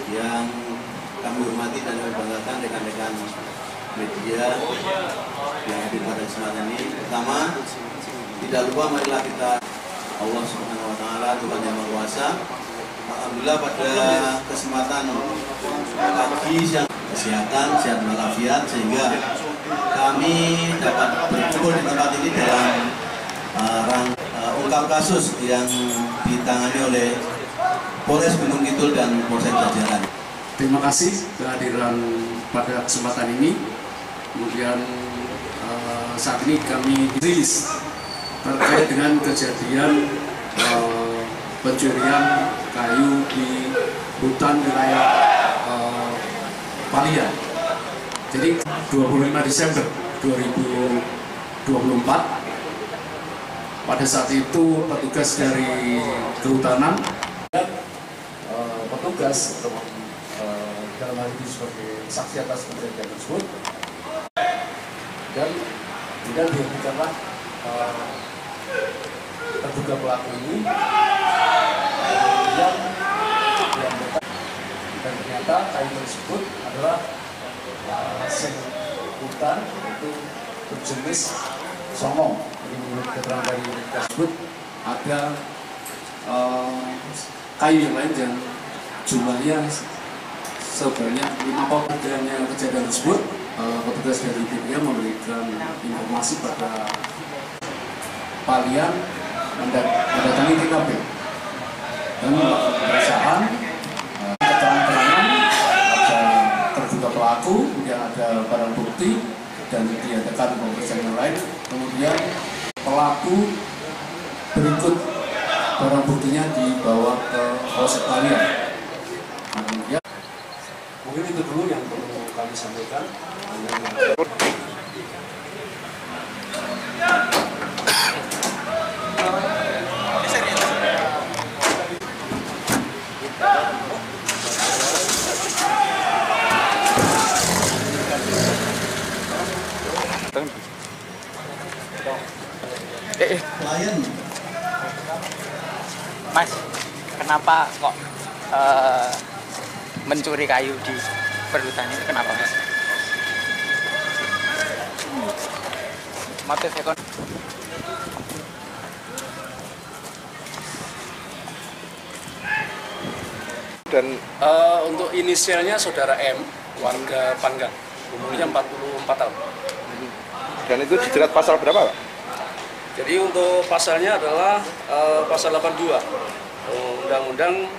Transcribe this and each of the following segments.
yang kami hormati dan kami banggakan rekan-rekan media yang hadir pada kesempatan ini. Pertama, tidak lupa marilah kita Allah Subhanahu wa taala, Tuhan yang Maha Kuasa. Alhamdulillah pada kesempatan pagi siang kesehatan, sehat walafiat, sehingga kami dapat berkumpul di tempat ini dalam ungkap kasus yang ditangani oleh Polres Gunung Kidul dan Polsek Jajaran. Terima kasih kehadiran pada kesempatan ini. Kemudian saat ini kami rilis terkait dengan kejadian pencurian kayu di hutan wilayah Palian. Jadi 25 Desember 2024 pada saat itu petugas dari kehutanan petugas dalam hal ini sebagai saksi atas kejadian tersebut, dan kemudian dihentikanlah terduga pelaku ini yang dan ternyata kayu tersebut adalah hasil hutan itu berjenis songong. Jadi menurut keterangan dari tersebut ada kayu yang lain yang jumlahnya sebanyak 5 pot. Adanya kejadian tersebut, petugas dari BPM memberikan informasi pada Palian mendatangi TKP dan melakukan pemeriksaan, keterangan ada terduga pelaku, kemudian ada barang bukti dan diadakan pemeriksaan yang lain. Kemudian pelaku berikut barang buktinya dibawa ke Polsek Palian. Kemudian mungkin itu dulu yang perlu kami sampaikan. Mas, kenapa kok mencuri kayu di perhutan ini? Kenapa, Mas? Motif ekonomi. Dan untuk inisialnya saudara M, warga Panggang, umurnya 44 tahun. Dan itu dijerat pasal berapa, Pak? Jadi untuk pasalnya adalah pasal 82 Undang-Undang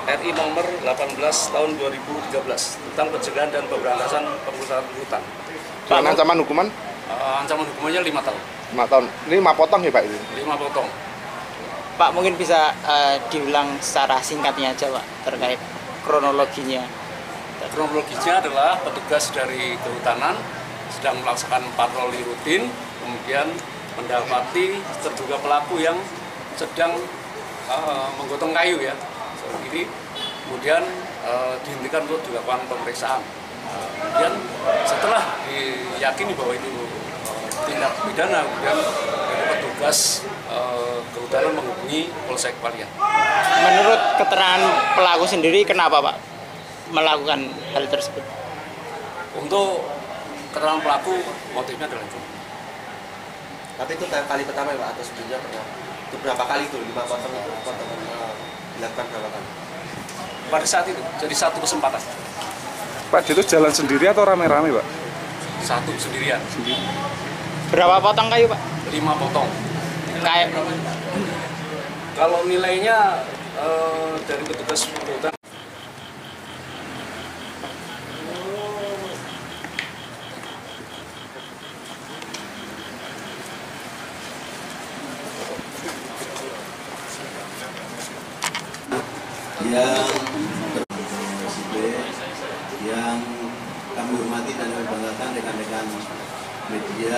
RI nomor 18 tahun 2013 tentang pencegahan dan pemberantasan perusahaan hutan. Dengan ancaman hukuman? Ancaman hukumannya 5 tahun. 5 tahun. Ini 5 potong ya, Pak? 5 potong. Pak, mungkin bisa diulang secara singkatnya aja, Pak, terkait kronologinya. Kronologinya adalah petugas dari kehutanan sedang melaksanakan patroli rutin, kemudian mendapati terduga pelaku yang sedang menggotong kayu ya. Jadi kemudian dihentikan untuk dilakukan pemeriksaan. Kemudian setelah diyakini bahwa itu tindak pidana, kemudian dari petugas kehutanan menghubungi Polsek Palian. Menurut keterangan pelaku sendiri, kenapa, Pak, melakukan hal tersebut? Untuk keterangan pelaku, motifnya adalah itu. Tapi itu kali pertama ya, Pak, atau sebelumnya pernah? Itu berapa kali itu? 5 potong itu dilakukan berapa kali? Pada saat itu, jadi satu kesempatan. Pak, itu jalan sendiri atau rame-rame, Pak? Satu sendirian. Berapa potong kayu, Pak? 5 potong. Kayak Kalau nilainya dari petugas kehutanan, yang kami hormati dan kami banggakan rekan-rekan media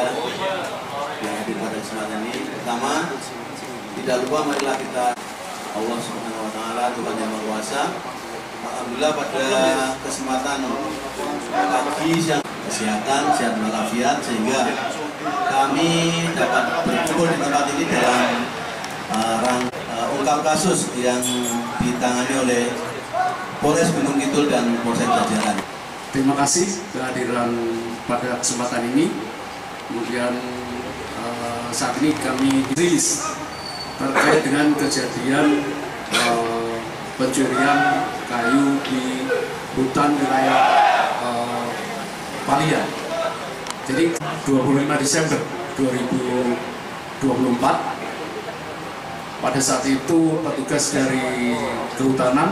yang hadir pada kesempatan ini. Pertama, tidak lupa marilah kita Allah Subhanahu wa taala, Tuhan yang Maha Kuasa. Alhamdulillah pada kesempatan pagi siang kesehatan, sehat walafiat, sehingga kami dapat berkumpul di tempat ini dalam ungkap terungkap kasus yang ditangani oleh Polres Gunung Kidul dan Polsek Jajaran. Terima kasih kehadiran pada kesempatan ini. Kemudian saat ini kami rilis terkait dengan kejadian pencurian kayu di hutan wilayah Palian. Jadi 25 Desember 2024 pada saat itu petugas dari kehutanan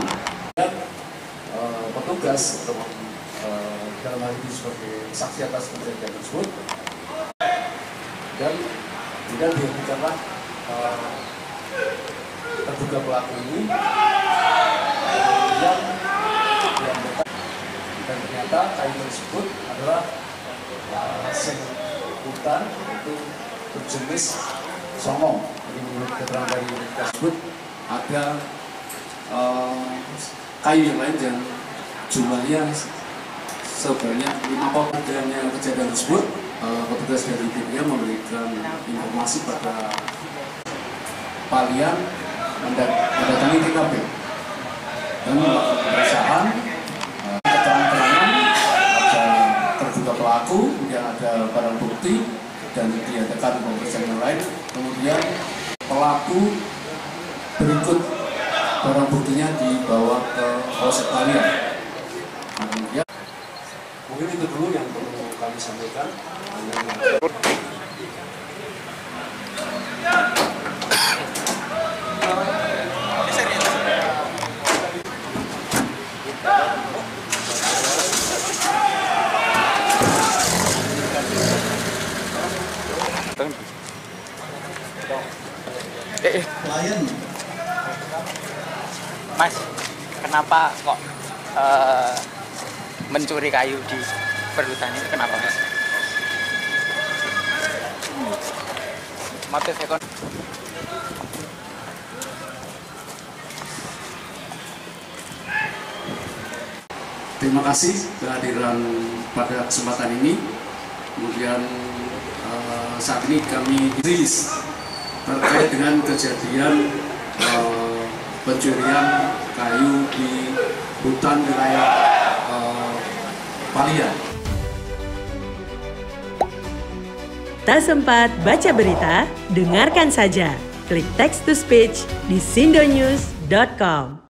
petugas dalam hal ini sebagai saksi atas kejadian tersebut dan kemudian dihentikanlah terduga pelaku ini dan ternyata kayu tersebut adalah hasil hutan itu berjenis songong. Jadi menurut keterangan dari tersebut ada kayu yang lain yang jumlahnya sebanyak 5 pot. Adanya kejadian tersebut, petugas dari BPM memberikan informasi pada Palian mendatangi TKP dan melakukan pemeriksaan, keterangan ada terduga pelaku, kemudian ada barang bukti dan diadakan pemeriksaan yang lain. Kemudian pelaku berikut barang buktinya dibawa ke Polsek Palian. Kemudian mungkin itu dulu yang perlu kami sampaikan. Klien Mas, kenapa kok mencuri kayu di perhutan ini? Kenapa, Mas? Motif ekonomi. Terima kasih kehadiran pada kesempatan ini. Kemudian saat ini kami rilis terkait dengan kejadian pencurian kayu di hutan wilayah Palian. Tak sempat baca berita? Dengarkan saja. Klik text to speech di sindonews.com.